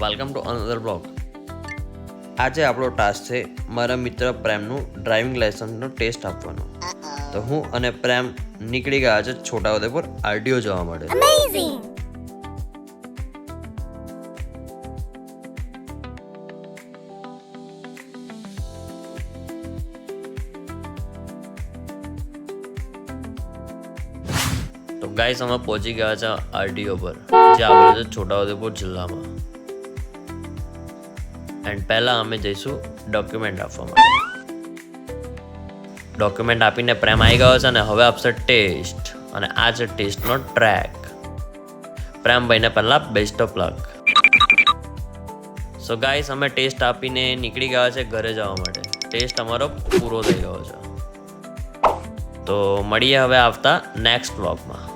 Welcome to another blog. આજે આપણો task છે મારા મિત્ર પ્રેમનું ડ્રાઇવિંગ લાયસન્સનો ટેસ્ટ આપવાનો. તો હું અને પ્રેમ નીકળી ગયા છે છોટાઉદેપુર આરટીઓ જવા માટે. તો ગાઈસ અમે પહોંચી ગયા છે આરટીઓ પર, જે આવેલું છે છોટાઉદેપુર જિલ્લામાં. એન્ડ પહેલાં અમે જઈશું ડોક્યુમેન્ટ આપવા માટે. ડોક્યુમેન્ટ આપીને પ્રેમ આવી ગયો છે અને હવે આપશે ટેસ્ટ, અને આ છે ટેસ્ટનો ટ્રેક. પ્રેમભાઈને પહેલાં best of luck. So guys અમે ટેસ્ટ આપીને નીકળી ગયા છે ઘરે જવા માટે. ટેસ્ટ અમારો પૂરો થઈ ગયો છે. તો મળીએ હવે આવતા નેક્સ્ટ વ્લોગમાં.